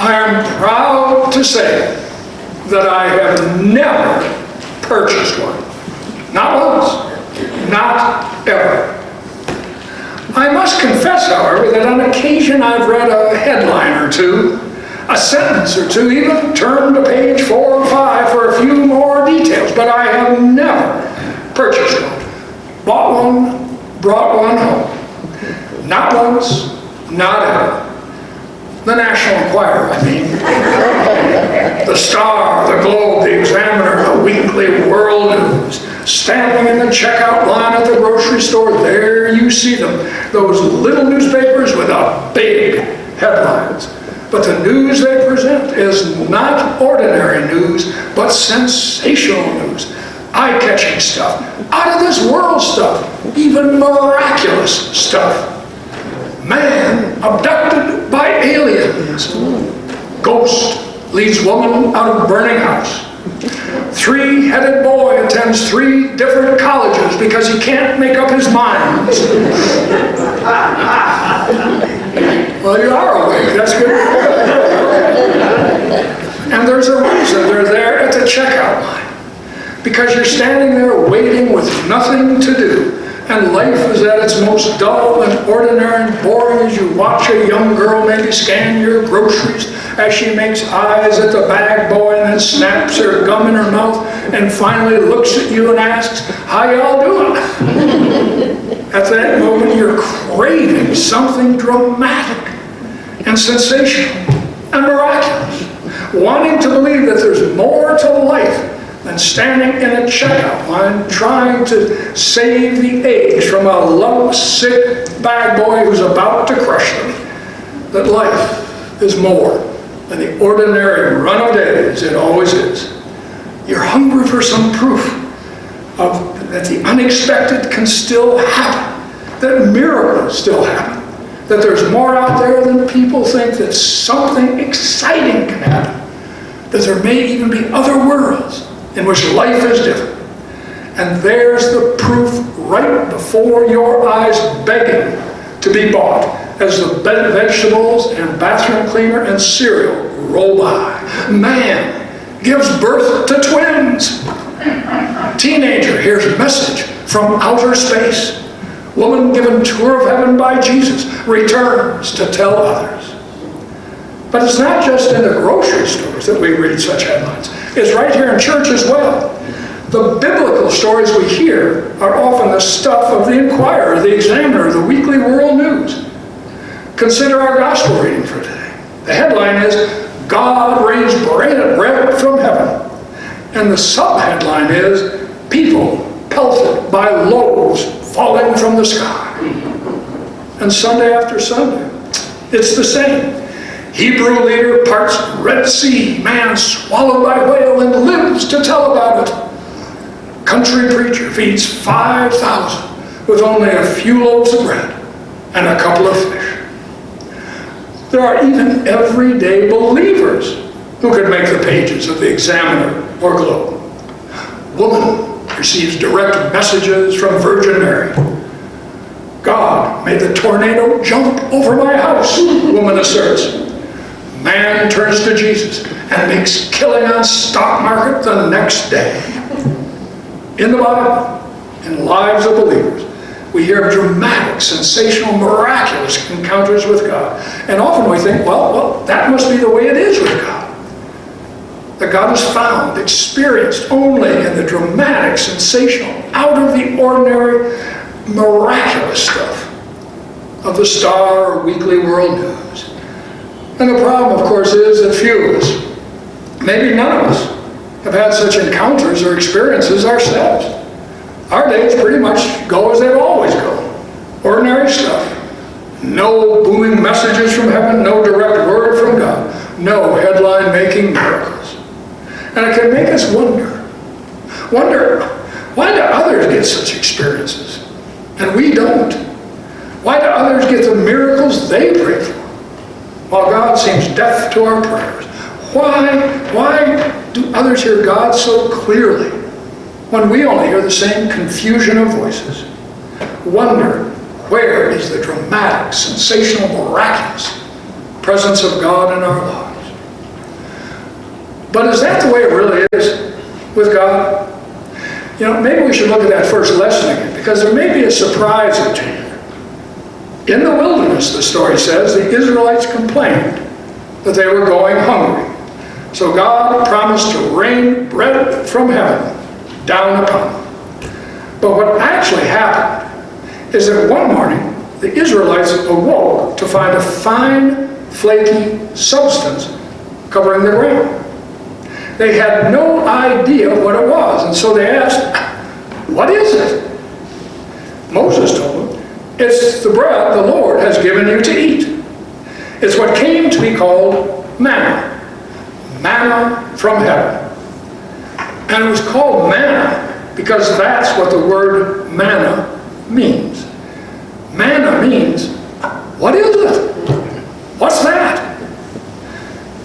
I am proud to say that I have never purchased one. Not once. Not ever. I must confess, however, that on occasion I've read a headline or two, a sentence or two, even turned to page 4 or 5 for a few more details, but I have never purchased one. Bought one, brought one home. Not once, not ever. The National Enquirer, I mean. The Star, the Globe, the Examiner, the Weekly World News. Standing in the checkout line at the grocery store, there you see them. Those little newspapers with the big headlines. But the news they present is not ordinary news, but sensational news. Eye-catching stuff, out-of-this-world stuff, even miraculous stuff. Man abducted by aliens. Ghost leads woman out of burning house. Three-headed boy attends 3 different colleges because he can't make up his mind. Well, you are awake. That's good. And there's a reason they're there at the checkout line. Because you're standing there waiting with nothing to do. And life is at its most dull and ordinary and boring as you watch a young girl maybe scan your groceries as she makes eyes at the bag boy and then snaps her gum in her mouth and finally looks at you and asks, "How y'all doing?" At that moment, you're craving something dramatic and sensational and miraculous, wanting to believe that there's more to life than standing in a checkout line trying to save the eggs from a lovesick bag boy who's about to crush them. That life is more than the ordinary run of days it always is. You're hungry for some proof that the unexpected can still happen, that miracles still happen, that there's more out there than people think, that something exciting can happen, that there may even be other worlds in which life is different. And there's the proof right before your eyes, begging to be bought as the vegetables and bathroom cleaner and cereal roll by. Man gives birth to twins. Teenager hears a message from outer space. Woman given tour of heaven by Jesus returns to tell others. But it's not just in the grocery stores that we read such headlines. It's right here in church as well. The biblical stories we hear are often the stuff of the Enquirer, the Examiner, the Weekly World News. Consider our gospel reading for today. The headline is, God raised bread from heaven. And the sub-headline is, people pelted by loaves falling from the sky. And Sunday after Sunday, it's the same. Hebrew leader parts Red Sea, man swallowed by whale and lives to tell about it. Country preacher feeds 5,000 with only a few loaves of bread and a couple of fish. There are even everyday believers who could make the pages of the Examiner or Globe. Woman receives direct messages from Virgin Mary. God made the tornado jump over my house, woman asserts. Man turns to Jesus and makes killing on stock market the next day. In the Bible, in lives of believers, we hear dramatic, sensational, miraculous encounters with God. And often we think, well, that must be the way it is with God. That God is found, experienced only in the dramatic, sensational, out of the ordinary, miraculous stuff of the Star or Weekly World News. And the problem, of course, is that few of us, maybe none of us, have had such encounters or experiences ourselves. Our days pretty much go as they've always gone. Ordinary stuff. No booming messages from heaven, no direct word from God, no headline-making miracles. And it can make us wonder, why do others get such experiences and we don't? Why do others get the miracles they pray for, while God seems deaf to our prayers? Why do others hear God so clearly when we only hear the same confusion of voices? Wonder, where is the dramatic, sensational, miraculous presence of God in our lives? But is that the way it really is with God? You know, maybe we should look at that first lesson again, because there may be a surprise or two. In the wilderness, the story says, the Israelites complained that they were going hungry. So God promised to rain bread from heaven down upon them. But what actually happened is that one morning, the Israelites awoke to find a fine, flaky substance covering the ground. They had no idea what it was, and so they asked, "What is it?" Moses told them, "It's the bread the Lord has given you to eat. It's what came to be called manna, manna from heaven." And it was called manna because that's what the word manna means. Manna means, what is it? What's that?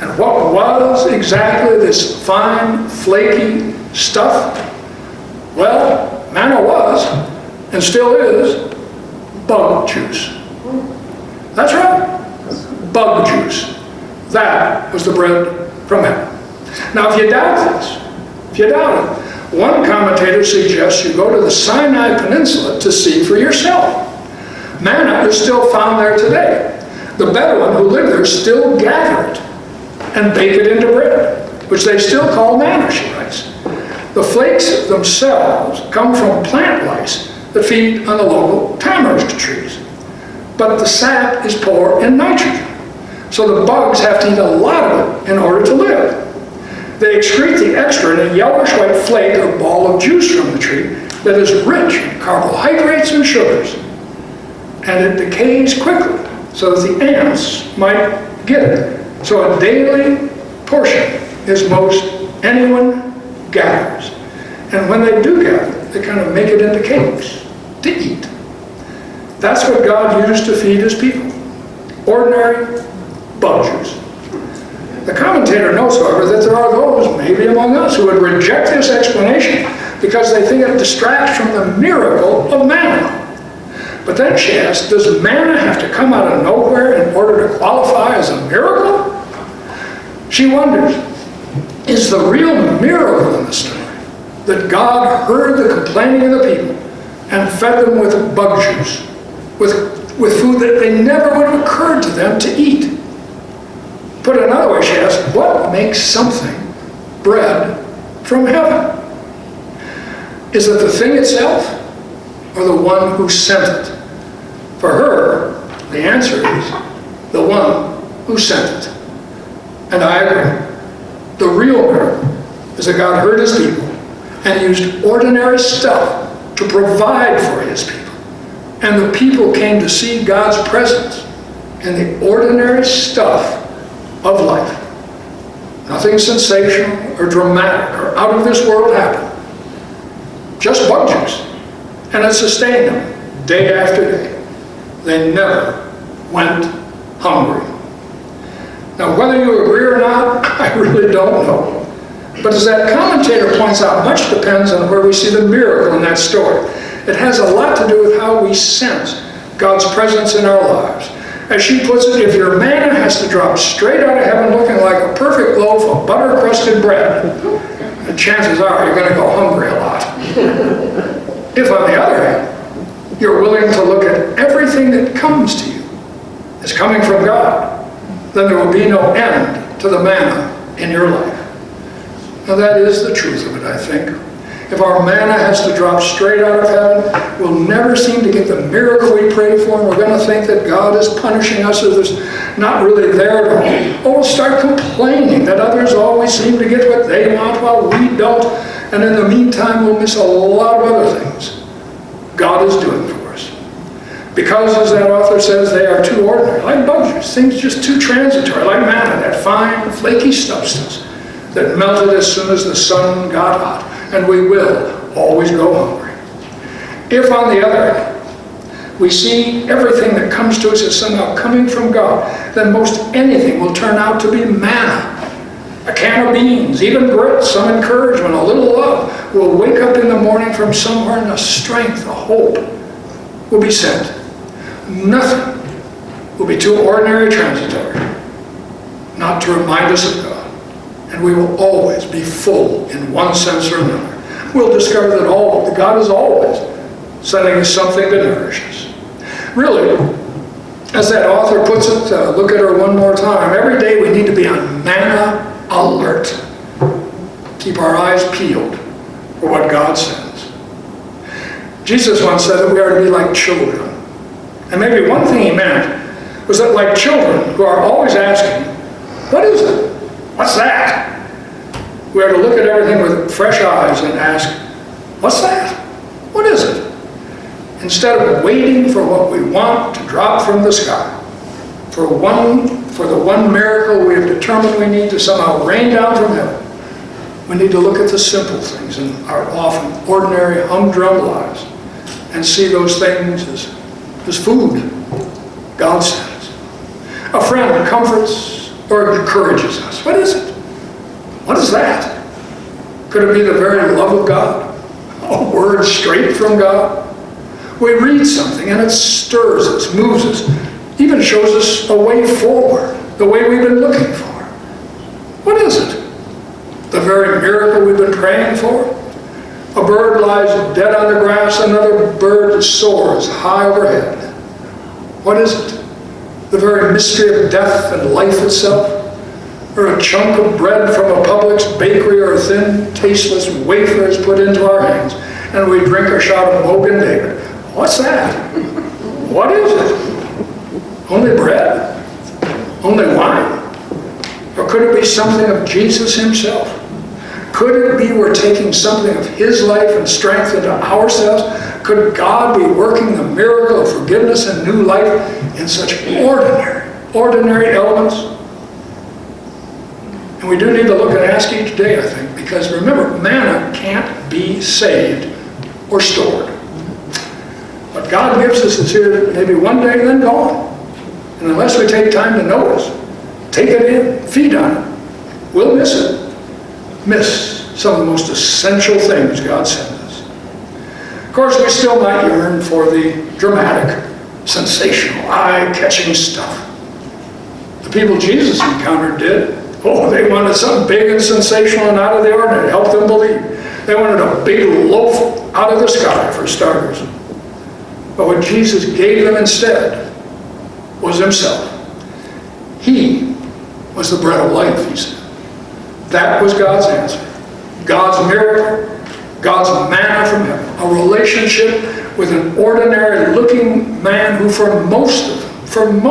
And what was exactly this fine, flaky stuff? Well, manna was, and still is, bug juice. That's right, bug juice. That was the bread from heaven. Now, if you doubt this, one commentator suggests you go to the Sinai Peninsula to see for yourself. Manna is still found there today. The Bedouin who live there still gather it and bake it into bread, which they still call manna, she writes. The flakes themselves come from plant lice that feed on the local tamarisk trees. But the sap is poor in nitrogen, so the bugs have to eat a lot of it in order to live. They excrete the extra in a yellowish-white flake or ball of juice from the tree that is rich in carbohydrates and sugars. And it decays quickly so that the ants might get it. So a daily portion is most anyone gathers. And when they do gather, they kind of make it into cakes to eat. That's what God used to feed his people. Ordinary bug juice. The commentator notes, however, that there are those, maybe among us, who would reject this explanation because they think it distracts from the miracle of manna. But then she asks, does manna have to come out of nowhere in order to qualify as a miracle? She wonders, is the real miracle in the story that God heard the complaining of the people and fed them with bug juice, with food that they never would have occurred to them to eat? Put another way, she asks, what makes something bread from heaven? Is it the thing itself or the one who sent it? For her, the answer is the one who sent it. And I agree. The real miracle is that God heard his people and used ordinary stuff to provide for his people. And the people came to see God's presence in the ordinary stuff of life. Nothing sensational or dramatic or out of this world happened. Just bug juice. And it sustained them day after day. They never went hungry. Now, whether you agree or not, I really don't know. But as that commentator points out, much depends on where we see the miracle in that story. It has a lot to do with how we sense God's presence in our lives. As she puts it, if your manna has to drop straight out of heaven looking like a perfect loaf of butter-crusted bread, the chances are you're going to go hungry a lot. If, on the other hand, you're willing to look at everything that comes to you as coming from God, then there will be no end to the manna in your life. Now that is the truth of it, I think. If our manna has to drop straight out of heaven, we'll never seem to get the miracle we pray for, and we're going to think that God is punishing us or there's not really there at all. Or we'll start complaining that others always seem to get what they want while we don't, and in the meantime we'll miss a lot of other things God is doing for us. Because, as that author says, they are too ordinary, like bug juice, things just too transitory, like manna, that fine, flaky substance that melted as soon as the sun got hot, and we will always go hungry. If, on the other hand, we see everything that comes to us as somehow coming from God, then most anything will turn out to be manna. A can of beans, even grits, some encouragement, a little love. We'll wake up in the morning from somewhere and a strength, a hope will be sent. Nothing will be too ordinary, transitory, not to remind us of God And we will always be full in one sense or another. We'll discover that God is always sending us something to nourish us. Really, as that author puts it, look at her one more time. Every day we need to be on manna alert. Keep our eyes peeled for what God sends. Jesus once said that we are to be like children. And maybe one thing he meant was that like children who are always asking, what is it? What's that? We are to look at everything with fresh eyes and ask, what's that? What is it? Instead of waiting for what we want to drop from the sky, for the one miracle we have determined we need to somehow rain down from heaven, we need to look at the simple things in our often ordinary, humdrum lives and see those things as food God sends. A friend comforts or encourages us. What is it? What is that? Could it be the very love of God? A word straight from God? We read something and it stirs us, moves us, even shows us a way forward, the way we've been looking for. What is it? The very miracle we've been praying for? A bird lies dead on the grass, another bird soars high overhead. What is it? The very mystery of death and life itself? Or a chunk of bread from a Publix bakery, or a thin, tasteless wafer is put into our hands, and we drink a shot of Mogan David. What's that? What is it? Only bread? Only wine? Or could it be something of Jesus himself? Could it be we're taking something of his life and strength into ourselves? Could God be working the miracle of forgiveness and new life in such ordinary elements? And we do need to look and ask each day, I think, because remember, manna can't be saved or stored. What God gives us is here maybe one day, then gone. And unless we take time to notice, take it in, feed on it, we'll miss it. Miss some of the most essential things God sends us. Of course, we still might yearn for the dramatic, sensational, eye-catching stuff. The people Jesus encountered did. Oh, they wanted something big and sensational and out of the ordinary to help them believe. They wanted a big loaf out of the sky, for starters. But what Jesus gave them instead was himself. He was the bread of life, he said. That was God's answer. God's miracle, God's manna from heaven. A relationship with an ordinary-looking man who for most of them,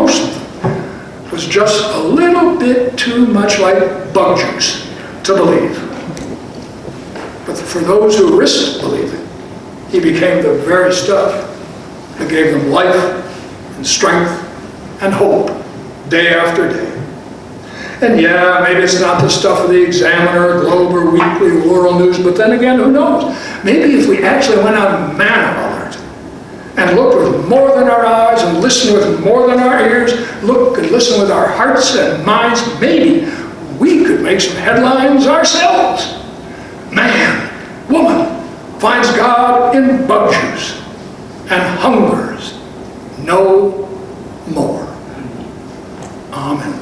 was just a little bit too much like bug juice to believe. But for those who risked believing, he became the very stuff that gave them life and strength and hope day after day. And yeah, maybe it's not the stuff of the Examiner, or Globe, or Weekly, or World News, but then again, who knows? Maybe if we actually went on manna alert and looked with more than our eyes and listened with more than our ears, look and listen with our hearts and minds, maybe we could make some headlines ourselves. Man, woman finds God in bug juice and hungers no more. Amen.